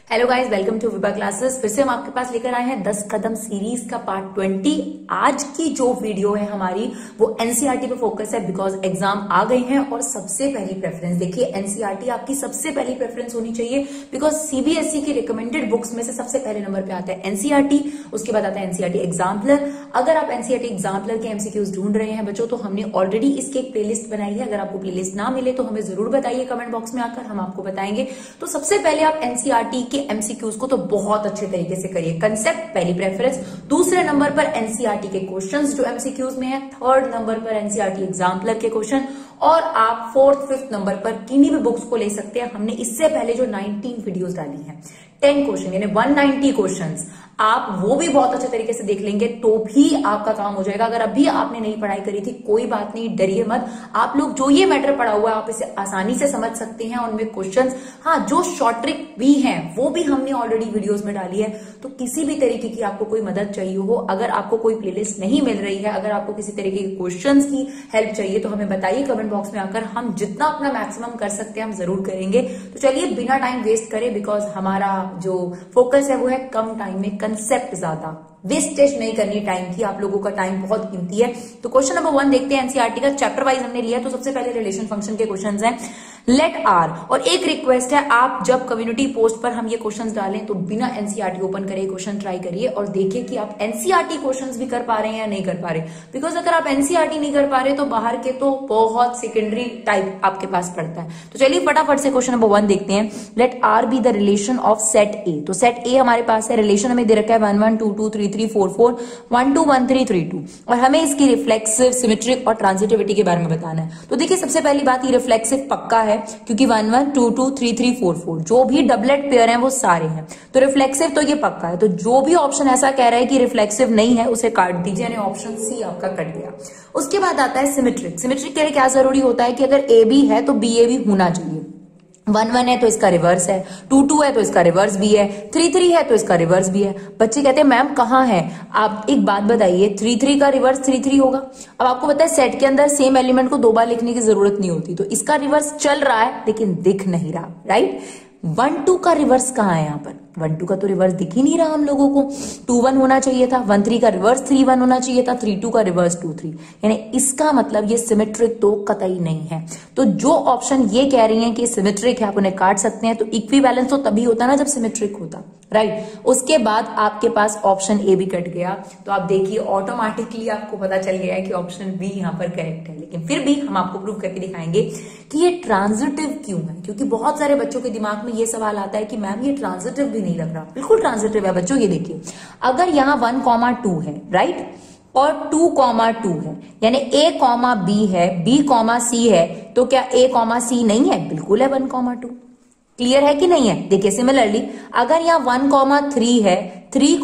Hello guys, welcome to Vibha classes. फिर से हम आपके पास लेकर आए हैं 10 कदम सीरीज का पार्ट 20। आज की जो वीडियो है हमारी वो एनसीईआरटी पे फोकस है, बिकॉज एग्जाम आ गए हैं और सबसे पहली प्रेफरेंस देखिए एनसीईआरटी आपकी सबसे पहली प्रेफरेंस होनी चाहिए, बिकॉज सीबीएसई की रिकमेंडेड बुक्स में से सबसे पहले नंबर पे आता है एनसीईआरटी, उसके बाद आता है एनसीईआरटी एग्जाम्पलर। अगर आप एनसीईआरटी एग्जाम्पलर के एमसीक्यूज ढूंढ रहे हैं बच्चों, तो हमने ऑलरेडी इसकी एक प्लेलिस्ट बनाई है। अगर आपको प्लेलिस्ट ना मिले तो हमें जरूर बताइए कमेंट बॉक्स में आकर, हम आपको बताएंगे। तो सबसे पहले आप एनसीईआरटी के एमसीक्यूज को तो बहुत अच्छे तरीके से करिए। कंसेप्ट पहली प्रेफरेंस, दूसरे नंबर पर एनसीईआरटी के क्वेश्चंस जो एमसीक्यूज में है, थर्ड नंबर पर एनसीईआरटी एग्जाम्पलर के क्वेश्चन, और आप फोर्थ फिफ्थ नंबर पर किन्हीं भी बुक्स को ले सकते हैं। हमने इससे पहले जो 19 वीडियोस डाली हैं, 10 क्वेश्चन यानी 190 क्वेश्चंस, आप वो भी बहुत अच्छे तरीके से देख लेंगे तो भी आपका काम हो जाएगा। अगर अभी आपने नहीं पढ़ाई करी थी कोई बात नहीं, डरिए मत। आप लोग जो ये मैटर पढ़ा हुआ है आप इसे आसानी से समझ सकते हैं। उनमें क्वेश्चंस, हाँ, जो शॉर्ट ट्रिक भी हैं वो भी हमने ऑलरेडी वीडियोस में डाली है। तो किसी भी तरीके की आपको कोई मदद चाहिए हो, अगर आपको कोई प्लेलिस्ट नहीं मिल रही है, अगर आपको किसी तरीके के क्वेश्चंस की हेल्प चाहिए तो हमें बताइए कमेंट बॉक्स में आकर। हम जितना अपना मैक्सिमम कर सकते हैं हम जरूर करेंगे। तो चलिए बिना टाइम वेस्ट करे, बिकॉज हमारा जो फोकस है वो है कम टाइम में कंसेप्ट ज्यादा, वेस्टेज नहीं करनी टाइम की। आप लोगों का टाइम बहुत कीमती है। तो क्वेश्चन नंबर 1 देखते हैं एनसीईआरटी का, चैप्टर वाइज हमने लिया। तो सबसे पहले रिलेशन फंक्शन के क्वेश्चंस हैं, लेट आर। और एक रिक्वेस्ट है, आप जब कम्युनिटी पोस्ट पर हम ये क्वेश्चंस डालें तो बिना एनसीईआरटी ओपन करे क्वेश्चन ट्राई करिए और देखिए कि आप एनसीईआरटी क्वेश्चंस भी कर पा रहे हैं या नहीं कर पा रहे। बिकॉज अगर आप एनसीईआरटी नहीं कर पा रहे तो बाहर के तो बहुत सेकेंडरी टाइप आपके पास पड़ता है। तो चलिए फटाफट से क्वेश्चन नंबर 1 देखते हैं। Let R be the relation of set A. तो सेट ए हमारे पास है, रिलेशन हमें दे रखा है 1 1 2 2 3 3 4 4 1 2 1 3 3 2, और हमें इसकी रिफ्लेक्सिव, सिमेट्रिक और ट्रांजिटिविटी के बारे में बताना है। तो देखिए सबसे पहली बात, ये रिफ्लेक्सिव पक्का है क्योंकि 1 1 2 2 3 3 4 4 जो भी डबलेट पेयर हैं वो सारे हैं। तो रिफ्लेक्सिव तो ये पक्का है। तो जो भी ऑप्शन ऐसा कह रहा है कि रिफ्लेक्सिव नहीं है उसे काट दीजिए, यानी ऑप्शन सी आपका कट गया। उसके बाद आता है सिमेट्रिक। सिमेट्रिक के लिए क्या जरूरी होता है कि अगर ए बी है तो बी ए भी होना चाहिए। 1 1 है तो इसका रिवर्स है, 2 2 है तो इसका रिवर्स भी है, 3 3 है तो इसका रिवर्स भी है। बच्चे कहते हैं मैम कहाँ है? आप एक बात बताइए, 3 3 का रिवर्स 3 3 होगा। अब आपको पता है सेट के अंदर सेम एलिमेंट को 2 बार लिखने की जरूरत नहीं होती, तो इसका रिवर्स चल रहा है लेकिन दिख नहीं रहा, राइट। 1 2 का रिवर्स कहाँ है? यहाँ पर 1 2 का तो रिवर्स दिख ही नहीं रहा हम लोगों को। 2 1 होना चाहिए था, 1 3 का रिवर्स 3 1 होना चाहिए था, 3 2 का रिवर्स 2 3, यानी इसका मतलब ये सिमेट्रिक तो कतई नहीं है। तो जो ऑप्शन ये कह रही हैं कि सिमेट्रिक है आप उन्हें काट सकते हैं। तो इक्विवेलेंस तो तभी होता ना जब सिमेट्रिक होता, राइट। उसके बाद आपके पास ऑप्शन ए भी कट गया। तो आप देखिए ऑटोमेटिकली आपको पता चल गया है कि ऑप्शन बी यहाँ पर करेक्ट है। लेकिन फिर भी हम आपको प्रूव करके दिखाएंगे कि ये ट्रांजिटिव क्यों है, क्योंकि बहुत सारे बच्चों के दिमाग में ये सवाल आता है कि मैम ये ट्रांजिटिव भी नहीं लग रहा। बिल्कुल ट्रांजिटिव है बच्चों। ये देखिए अगर यहाँ 1 2 है, राइट, और 2 2 है, यानी A B है, B C है, तो क्या A C नहीं है? बिल्कुल है 1 2। क्लियर है कि नहीं है? देखिए सिमिलरली अगर यहाँ 1 3 है, 3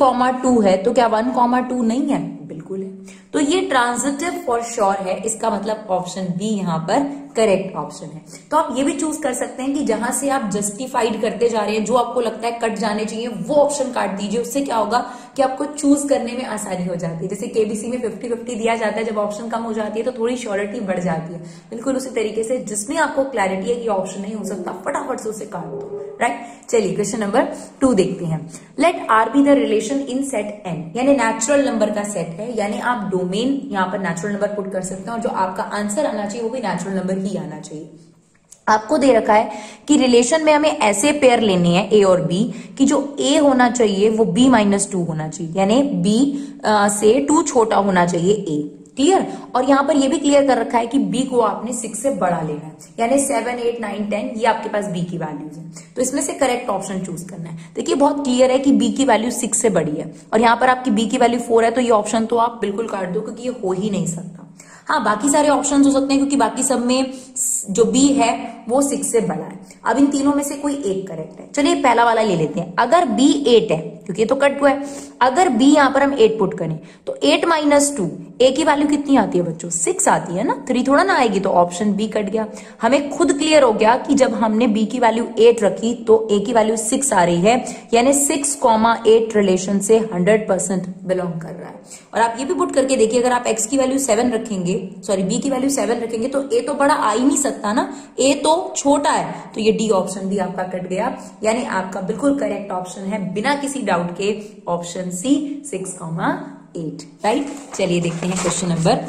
2 है, तो क्या 1 2 नहीं है? बिल्कुल है। तो ये ट्रांजिटिव फॉर श्योर है। इसका मतलब ऑप्शन बी यहाँ पर करेक्ट ऑप्शन है। तो आप ये भी चूज कर सकते हैं कि जहां से आप जस्टिफाइड करते जा रहे हैं, जो आपको लगता है कट जाने चाहिए वो ऑप्शन काट दीजिए। उससे क्या होगा कि आपको चूज करने में आसानी हो जाती है। जैसे केबीसी में 50-50 दिया जाता है, जब ऑप्शन कम हो जाती है तो थोड़ी श्योरिटी बढ़ जाती है। बिल्कुल उसी तरीके से जिसमें आपको क्लैरिटी है कि ऑप्शन नहीं हो सकता, फटाफट से उसे काट दो, राइट। चलिए क्वेश्चन नंबर 2 देखते हैं। Let R be the relation in set N, यानी नेचुरल नंबर का सेट है, यानी आप डोमेन यहाँ पर नेचुरल नंबर पुट कर सकते हैं और जो आपका आंसर आना चाहिए वो भी नेचुरल नंबर ही आना चाहिए। आपको दे रखा है कि रिलेशन में हमें ऐसे पेयर लेने हैं ए और बी कि जो ए होना चाहिए वो b - 2 होना चाहिए, यानी b से 2 छोटा होना चाहिए a। क्लियर? और यहां पर ये भी क्लियर कर रखा है कि b को आपने 6 से बड़ा लेना है, यानी 7 8 9 10 ये आपके पास b की वैल्यूज है। तो इसमें से करेक्ट ऑप्शन चूज करना है। देखिए बहुत क्लियर है कि b की वैल्यू 6 से बड़ी है और यहाँ पर आपकी b की वैल्यू 4 है, तो ये ऑप्शन तो आप बिल्कुल काट दो क्योंकि ये हो ही नहीं सकता। हाँ, बाकी सारे ऑप्शंस हो सकते हैं क्योंकि बाकी सब में जो b है वो 6 से बड़ा है। अब इन तीनों में से कोई एक करेक्ट है। चलिए पहला वाला ले लेते हैं। अगर b 8 है क्योंकि ये तो कट हुआ है। अगर b यहां पर हम 8 पुट करें तो 8 माइनस 2, a की वैल्यू कितनी आती है बच्चों? 6 आती है ना, 3 थोड़ा ना आएगी, तो ऑप्शन बी कट गया। हमें खुद क्लियर हो गया कि जब हमने b की वैल्यू 8 रखी तो a की वैल्यू 6 आ रही है, यानी 6,8 रिलेशन से 100% बिलोंग कर रहा है। और आप ये भी पुट करके देखिए, अगर आप x की वैल्यू 7 रखेंगे, सॉरी b की वैल्यू 7 रखेंगे तो a तो बड़ा आ ही नहीं सकता ना, a तो छोटा है, तो ये डी ऑप्शन भी आपका कट गया। यानी आपका बिल्कुल करेक्ट ऑप्शन है बिना किसी डाउट के ऑप्शन सी 6,8, राइट। चलिए देखते हैं question number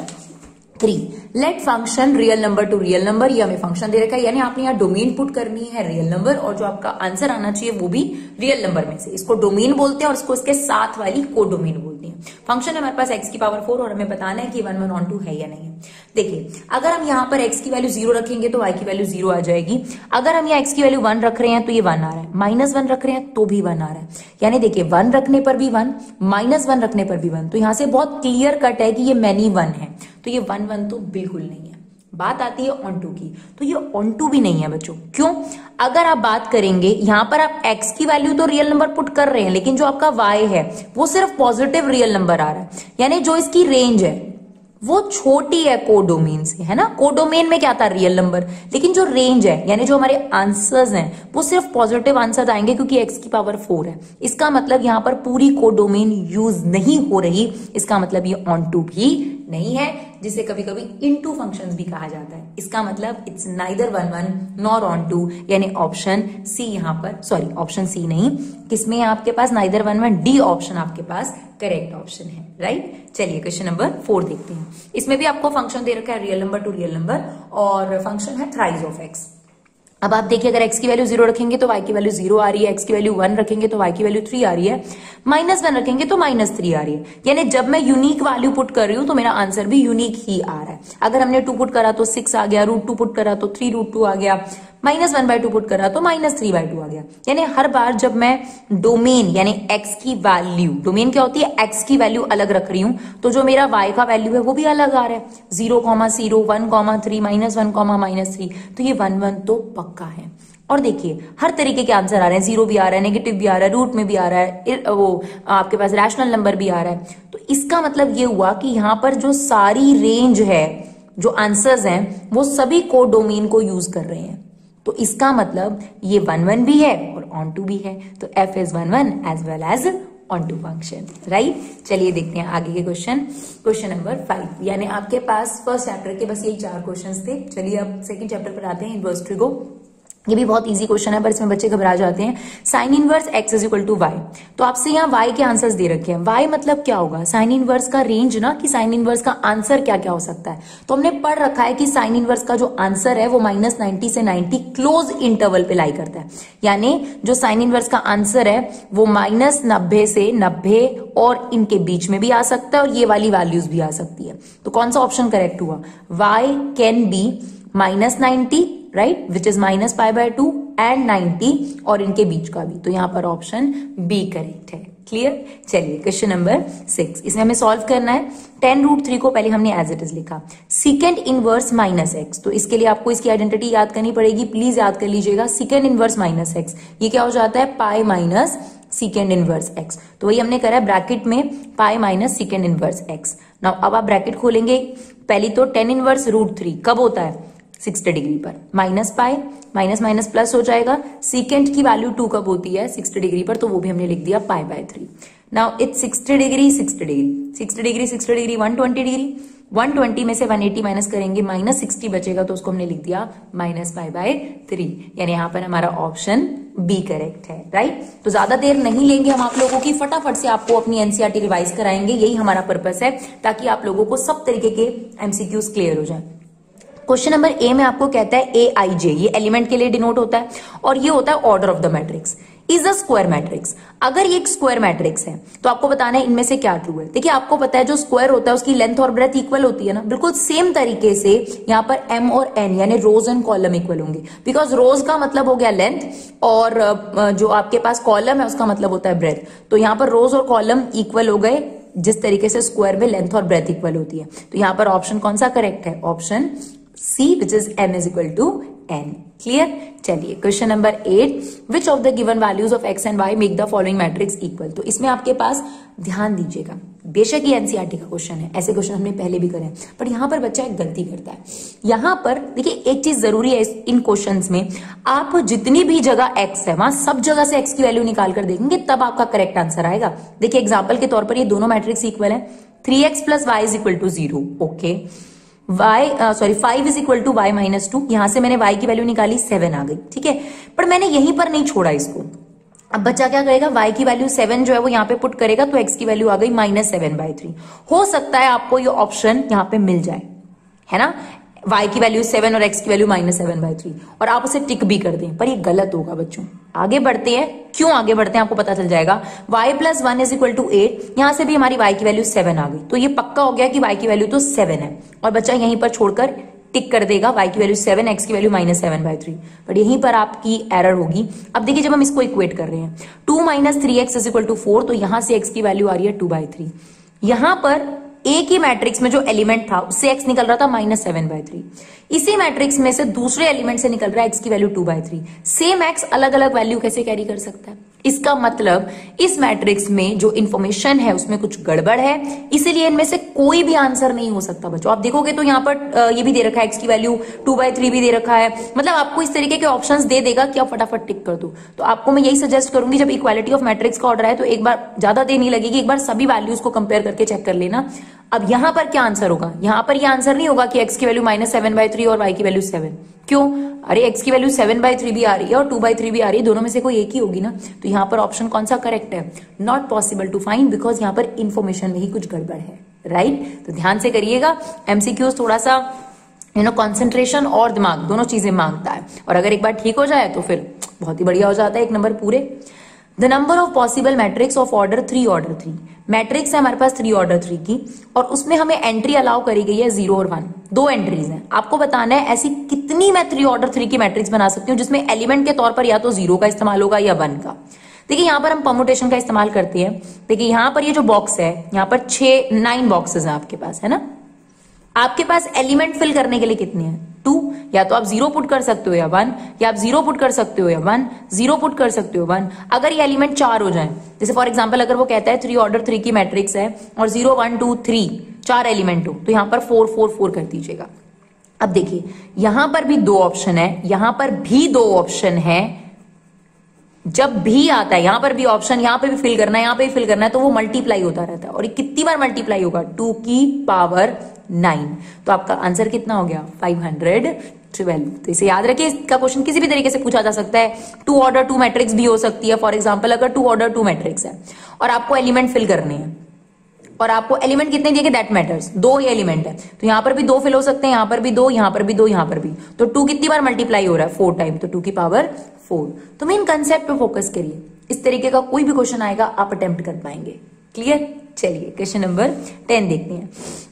3। Let function real number to real number, ये हमें फंक्शन दे रखा है, यानी आपने यहाँ डोमेन पुट करनी है रियल नंबर, और जो आपका आंसर आना चाहिए वो भी रियल नंबर में से। इसको डोमेन बोलते हैं और इसको इसके साथ वाली को डोमेन बोलते हैं। फंक्शन है हमारे पास x की पावर 4 और हमें बताना है कि 1 1 ऑन 2 है या नहीं है। देखिए, अगर हम यहाँ पर x की वैल्यू 0 रखेंगे तो y की वैल्यू 0 आ जाएगी। अगर हम यहाँ x की वैल्यू 1 रख रहे हैं तो ये 1 आ रहा है, -1 रख रहे हैं तो भी 1 आ रहा है। यानी देखिए, 1 रखने पर भी 1, -1 रखने पर भी 1, तो यहां से बहुत क्लियर कट है कि ये मैनी 1 है, तो ये 1 1 तो बिल्कुल नहीं है। बात आती है ऑन टू की, तो ये ऑन टू भी नहीं है बच्चों। क्यों? अगर आप बात करेंगे, यहां पर आप x की वैल्यू तो रियल नंबर पुट कर रहे हैं, लेकिन जो आपका y है वो सिर्फ पॉजिटिव रियल नंबर आ रहा है, यानी जो इसकी रेंज है वो छोटी है कोडोमेन से, है ना। कोडोमेन में क्या था? रियल नंबर, लेकिन जो रेंज है यानी जो हमारे आंसर्स हैं वो सिर्फ पॉजिटिव आंसर आएंगे क्योंकि x की पावर 4 है। इसका मतलब यहाँ पर पूरी कोडोमेन यूज नहीं हो रही, इसका मतलब ये ऑन टू भी नहीं है, जिसे कभी कभी इनटू फंक्शंस भी कहा जाता है। इसका मतलब it's neither 1 1 nor onto, यानी ऑप्शन सी यहाँ पर, सॉरी ऑप्शन सी नहीं, किसमें आपके पास नाइदर 1 1, डी ऑप्शन आपके पास करेक्ट ऑप्शन है, राइट। चलिए क्वेश्चन नंबर 4 देखते हैं। इसमें भी आपको फंक्शन दे रखा है real number to real number, और फंक्शन है थ्राइस ऑफ एक्स। अब आप देखिए, अगर x की वैल्यू 0 रखेंगे तो y की वैल्यू 0 आ रही है, x की वैल्यू 1 रखेंगे तो y की वैल्यू 3 आ रही है, -1 रखेंगे तो -3 आ रही है। यानी जब मैं यूनिक वैल्यू पुट कर रही हूं तो मेरा आंसर भी यूनिक ही आ रहा है। अगर हमने 2 पुट करा तो 6 आ गया, √2 पुट करा तो 3√2 आ गया, -1/2 पुट करा तो -3/2 आ गया। यानी हर बार जब मैं डोमेन यानी x की वैल्यू, डोमेन क्या होती है, x की वैल्यू अलग रख रही हूं तो जो मेरा y का वैल्यू है वो भी अलग आ रहा है, 0, 0, 1, 3, -1, -3, तो ये 1 1 तो पक्का है। और देखिए, हर तरीके के आंसर आ रहे हैं, 0 भी आ रहा है, नेगेटिव भी आ रहा है, रूट में भी आ रहा है, वो आपके पास रैशनल नंबर भी आ रहा है। तो इसका मतलब ये हुआ कि यहाँ पर जो सारी रेंज है, जो आंसर्स हैं वो सभी को डोमेन को यूज कर रहे हैं। तो इसका मतलब ये 1 1 भी है और ऑन टू भी है, तो f is 1 1 as well as onto function, right. चलिए देखते हैं आगे के क्वेश्चन नंबर 5। यानी आपके पास फर्स्ट चैप्टर के बस यही 4 क्वेश्चंस थे। चलिए अब सेकंड चैप्टर पर आते हैं, इनवर्स ट्रिगो। ये भी बहुत इजी क्वेश्चन है पर इसमें बच्चे घबरा जाते हैं। Sine inverse x is equal to y, तो आपसे यहाँ y के आंसर्स दे रखे हैं। y मतलब क्या होगा? साइन इनवर्स का रेंज ना, कि साइन इनवर्स का आंसर क्या क्या हो सकता है। तो हमने पढ़ रखा है कि साइन इनवर्स का जो आंसर है वो -90 से 90 क्लोज इंटरवल पे लाई करता है। यानी जो साइन इनवर्स का आंसर है वो -90 से 90 और इनके बीच में भी आ सकता है, और ये वाली वैल्यूज भी आ सकती है। तो कौन सा ऑप्शन करेक्ट हुआ? y can be -90, right, which is -π/2 and 90, और इनके बीच का भी, तो यहां पर ऑप्शन बी करेक्ट है। क्लियर? चलिए क्वेश्चन नंबर 6, इसमें हमें सॉल्व करना है। 10√3 को पहले हमने एज इट इज लिखा, सीकेंड इनवर्स -x, तो इसके लिए आपको इसकी आइडेंटिटी याद करनी पड़ेगी, प्लीज याद कर लीजिएगा। सीकेंड इनवर्स -x, ये क्या हो जाता है? पाई माइनस सीकेंड इनवर्स x, तो वही हमने करा है ब्रैकेट में pi minus सीकेंड inverse x। Now अब आप ब्रैकेट खोलेंगे, पहली तो 10 इनवर्स √3 कब होता है? 60 डिग्री पर, minus pi, minus minus plus हो जाएगा। सीकेंड की वैल्यू 2 कब होती है? 60 डिग्री पर, तो वो भी हमने लिख दिया π/3। Now it's 60 degree 60 degree 60 degree 60 degree 120 degree, 120 में से 180 माइनस करेंगे, -60 बचेगा, तो उसको हमने लिख दिया -π/3। यानी यहाँ पर हमारा ऑप्शन बी करेक्ट है, राइट। तो ज्यादा देर नहीं लेंगे हम आप लोगों की, फटाफट से आपको अपनी एनसीईआरटी रिवाइज कराएंगे, यही हमारा पर्पस है, ताकि आप लोगों को सब तरीके के एमसीक्यूज क्लियर हो जाए। क्वेश्चन नंबर ए में आपको कहता है AIJ, ये एलिमेंट के लिए डिनोट होता है, और ये होता है order of the matrix, is a square matrix. अगर ये एक स्क्वायर मैट्रिक्स है तो आपको बताना है इनमें से क्या ट्रू है। देखिए, आपको पता है जो स्क्वायर होता है उसकी लेंथ और ब्रेथ इक्वल होती है ना, बिल्कुल सेम तरीके से यहाँ पर m और n यानी रोज एंड कॉलम इक्वल होंगे, बिकॉज रोज का मतलब हो गया लेंथ, और जो आपके पास कॉलम है उसका मतलब होता है ब्रेथ। तो यहाँ पर रोज और कॉलम इक्वल हो गए, जिस तरीके से स्क्वायर में लेंथ और ब्रेथ इक्वल होती है। तो यहाँ पर ऑप्शन कौन सा करेक्ट है? Option C which is m is equal to n. Clear? चलिए question number 8, which of the given values of x and y make the following matrix equal. तो इसमें आपके पास ध्यान दीजिएगा, बेशक ये एनसीईआरटी का क्वेश्चन है, ऐसे क्वेश्चन हमने पहले भी करे हैं, पर यहां पर बच्चा एक गलती करता है. यहां पर देखिए एक चीज जरूरी है इन क्वेश्चंस में, आप जितनी भी जगह x है वहां सब जगह से x की वैल्यू निकाल कर देखेंगे तब आपका करेक्ट आंसर आएगा. देखिए एग्जाम्पल के तौर पर ये दोनों मैट्रिक्स इक्वल है. 3x plus y is equal to 0. Okay, 5 is equal to y minus 2. यहां से मैंने y की वैल्यू निकाली 7 आ गई. ठीक है, पर मैंने यहीं पर नहीं छोड़ा इसको. अब बच्चा क्या करेगा, y की वैल्यू 7 जो है वो यहाँ पे पुट करेगा तो x की वैल्यू आ गई -7/3. हो सकता है आपको ये ऑप्शन यहाँ पे मिल जाए, है ना, y की वैल्यू 7 और x की वैल्यू -7/3, और आप उसे टिक भी कर दें, पर ये गलत होगा बच्चों. आगे बढ़ते हैं, क्यों आगे बढ़ते हैं आपको पता चल जाएगा. y plus 1 is equal to 8, यहां से भी हमारी y की वैल्यू 7 आ गई, तो ये पक्का हो गया कि y की वैल्यू तो 7 है, और बच्चा यहीं पर छोड़कर टिक कर देगा y की वैल्यू 7, x की वैल्यू -7/3. बट यहीं पर आपकी एरर होगी. अब देखिए जब हम इसको इक्वेट कर रहे हैं 2 - 3x इज इक्वल टू 4, तो यहां से x की वैल्यू आ रही है 2/3. यहां पर एक ही मैट्रिक्स में जो एलिमेंट था उससे x निकल रहा था -7/3. इसी मैट्रिक्स में से दूसरे एलिमेंट से निकल रहा है x की वैल्यू 2/3. सेम x अलग अलग वैल्यू कैसे कैरी कर सकता है? इसका मतलब इस मैट्रिक्स में जो इंफॉर्मेशन है उसमें कुछ गड़बड़ है, इसीलिए इनमें से कोई भी आंसर नहीं हो सकता बच्चों. आप देखोगे तो यहाँ पर ये भी दे रखा है, x की वैल्यू 2/3 भी दे रखा है. मतलब आपको इस तरीके के ऑप्शंस दे देगा कि आप फटाफट टिक कर दो. तो आपको मैं यही सजेस्ट करूंगी, जब इक्वालिटी ऑफ मैट्रिक्स का ऑर्डर है तो एक बार ज्यादा देर नहीं लगेगी, एक बार सभी वैल्यूज को कंपेयर करके चेक कर लेना. अब यहां पर क्या आंसर होगा? यहां पर यह आंसर नहीं होगा कि x की वैल्यू -7/3 और y की वैल्यू 7. क्यों? अरे x की वैल्यू 7/3 भी आ रही है और 2/3 भी आ रही है, दोनों में से कोई एक ही होगी ना. तो यहां पर ऑप्शन कौन सा करेक्ट है? Not possible to find, because यहां पर इंफॉर्मेशन में ही कुछ गड़बड़ है. राइट? तो ध्यान से करिएगा, एमसीक्यूज थोड़ा सा कॉन्सेंट्रेशन और दिमाग दोनों चीजें मांगता है, और अगर एक बार ठीक हो जाए तो फिर बहुत ही बढ़िया हो जाता है, 1 नंबर पूरे. The number of possible matrix of order 3 order 3. Matrix है हमारे पास 3 ऑर्डर 3 की, और उसमें हमें एंट्री अलाउ करी गई है 0 और 1. 2 एंट्रीज हैं. आपको बताना है ऐसी कितनी मैं 3 ऑर्डर 3 की मैट्रिक्स बना सकती हूँ जिसमें एलिमेंट के तौर पर या तो 0 का इस्तेमाल होगा या 1 का. देखिए यहां पर हम परम्यूटेशन का इस्तेमाल करते हैं. देखिए यहां पर ये जो बॉक्स है, यहां पर 9 बॉक्सेस हैं आपके पास, है ना. आपके पास एलिमेंट फिल करने के लिए कितने हैं? 2. या तो आप 0 पुट कर सकते हो या 1, या आप 0 पुट कर सकते हो या 1, 0 पुट कर सकते हो 1. अगर ये एलिमेंट 4 हो जाए, जैसे फॉर एग्जांपल अगर वो कहता है 3 ऑर्डर 3 की मैट्रिक्स है और 0 1 2 3 4 एलिमेंट हो, तो यहां पर 4 4 4 कर दीजिएगा. अब देखिए यहां पर भी 2 ऑप्शन है, यहां पर भी 2 ऑप्शन है. जब भी आता है यहां पर भी ऑप्शन, यहां पे भी फिल करना है, यहां पे भी फिल करना है, तो वो मल्टीप्लाई होता रहता है. और ये कितनी बार मल्टीप्लाई होगा? 2 की पावर 9. तो आपका आंसर कितना हो गया? 512. तो इसे याद रखिए, इसका क्वेश्चन किसी भी तरीके से पूछा जा सकता है. 2 ऑर्डर 2 मैट्रिक्स भी हो सकती है. फॉर एग्जाम्पल अगर 2 ऑर्डर 2 मैट्रिक्स है और आपको एलिमेंट फिल करने हैं, और आपको एलिमेंट कितने दिए दैट मैटर्स, 2 ही एलिमेंट है, तो यहां पर भी 2 फिल हो सकते हैं, यहां पर भी 2, यहां पर भी 2, यहां पर भी. तो 2 कितनी बार मल्टीप्लाई हो रहा है? 4 टाइम, तो 2 की पावर 4. तो मेन कंसेप्ट पे फोकस करिए, इस तरीके का कोई भी क्वेश्चन आएगा आप अटेम्प्ट कर पाएंगे. क्लियर? चलिए क्वेश्चन नंबर 10 देखते हैं.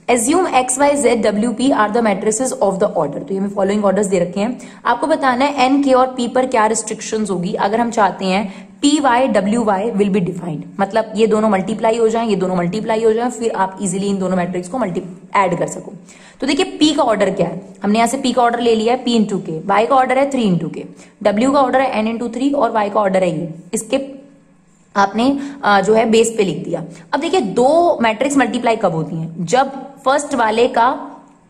Assume X Y Z W P are the matrices of the order. तो ये हमें फॉलोइंग ऑर्डर्स दे रखे हैं. आपको बताना है एन के और पी पर क्या रिस्ट्रिक्शंस होगी अगर हम चाहते हैं P Y W Y will be defined. मतलब ये दोनों मल्टीप्लाई हो जाएं, ये दोनों मल्टीप्लाई हो जाएं, फिर आप इजीली इन दोनों मैट्रिक्स को ऐड कर सको. तो देखिए पी का ऑर्डर क्या है, हमने यहां से पी का ऑर्डर ले लिया है p इंटू के, वाई का ऑर्डर है 3 इंटू के, डब्ल्यू का ऑर्डर है n इंटू 3 और वाई का ऑर्डर है ये. इसके आपने जो है बेस पे लिख दिया. अब देखिए 2 मैट्रिक्स मल्टीप्लाई कब होती हैं? जब फर्स्ट वाले का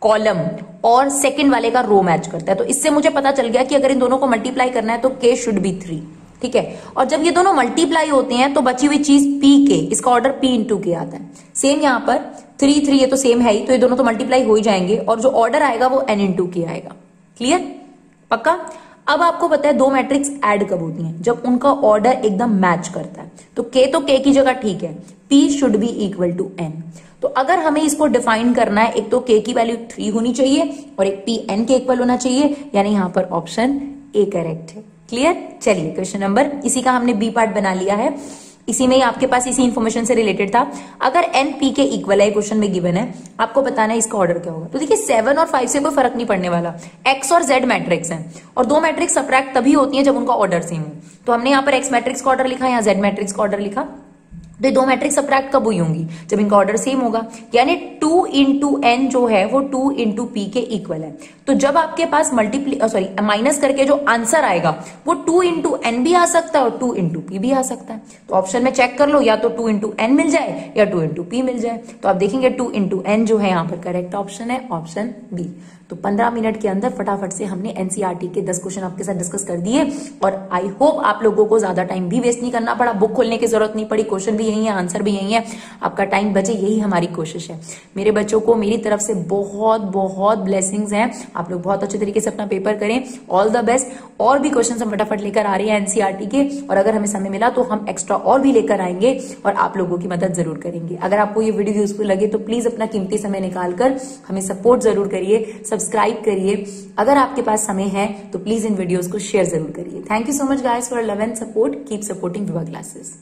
कॉलम और सेकंड वाले का रो मैच करता है. तो इससे मुझे पता चल गया कि अगर इन दोनों को मल्टीप्लाई करना है तो k शुड बी 3. ठीक है, और जब ये दोनों मल्टीप्लाई होते हैं तो बची हुई चीज p के, इसका ऑर्डर p इंटू के आता है. सेम यहां पर 3 3 ये तो सेम है ही, तो ये दोनों तो मल्टीप्लाई हो ही जाएंगे, और जो ऑर्डर आएगा वो n इंटू के आएगा. क्लियर? पक्का? अब आपको पता है 2 मैट्रिक्स ऐड कब होती हैं? जब उनका ऑर्डर एकदम मैच करता है. तो k की जगह ठीक है, p should be equal to n. तो अगर हमें इसको डिफाइन करना है, एक तो k की वैल्यू 3 होनी चाहिए और एक p n के इक्वल होना चाहिए, यानी यहां पर ऑप्शन ए करेक्ट है. क्लियर? चलिए क्वेश्चन नंबर, इसी का हमने बी पार्ट बना लिया है, इसी में आपके पास इसी इंफॉर्मेशन से रिलेटेड था. अगर n p के इक्वल है, क्वेश्चन में गिवन है, आपको बताना है इसका ऑर्डर क्या होगा. तो देखिए 7 और 5 से कोई फर्क नहीं पड़ने वाला. x और z मैट्रिक्स हैं, और 2 मैट्रिक्स सब्ट्रैक्ट तभी होती हैं जब उनका ऑर्डर सेम हो. तो हमने यहाँ पर x मैट्रिक्स का ऑर्डर लिखा, यहाँ z मैट्रिक्स का ऑर्डर लिखा. तो ये दो मैट्रिक्स सब्ट्रैक्ट कब हुई होंगी? जब इनका ऑर्डर सेम होगा, यानी 2 इंटू एन जो है वो 2 इंटू पी के इक्वल है। तो जब आपके पास माइनस करके जो आंसर आएगा वो 2 इंटू एन भी आ सकता है और 2 इंटू पी भी आ सकता है। तो ऑप्शन में चेक कर लो, या तो 2 इंटू एन मिल जाए या 2 इंटू पी मिल जाए। तो आप देखेंगे 2 इंटू एन जो है यहाँ पर करेक्ट ऑप्शन है, ऑप्शन बी। तो 15 मिनट के अंदर फटाफट से हमने एनसीईआरटी के 10 क्वेश्चन आपके साथ डिस्कस कर दिए और आई होप आप लोगों को ज्यादा टाइम भी वेस्ट नहीं करना पड़ा, बुक खोलने की जरूरत नहीं पड़ी, क्वेश्चन भी यही है, आंसर भी यही है, आपका टाइम बचे, यही हमारी कोशिश है। मेरे बच्चों को मेरी तरफ से बहुत बहुत ब्लेसिंग्स हैं, आप लोग बहुत अच्छे तरीके से अपना पेपर करें, ऑल द बेस्ट। और भी क्वेश्चन हम फटाफट लेकर आ रहे हैं एनसीईआरटी के, और अगर हमें समय मिला तो हम एक्स्ट्रा और भी लेकर आएंगे और आप लोगों की मदद जरूर करेंगे। अगर आपको ये वीडियो यूजफुल लगे तो प्लीज अपना कीमती समय निकालकर हमें सपोर्ट जरूर करिए, सब्सक्राइब करिए। अगर आपके पास समय है तो प्लीज इन वीडियोस को शेयर जरूर करिए। Thank you so much guys for love and support, keep supporting Vibha classes.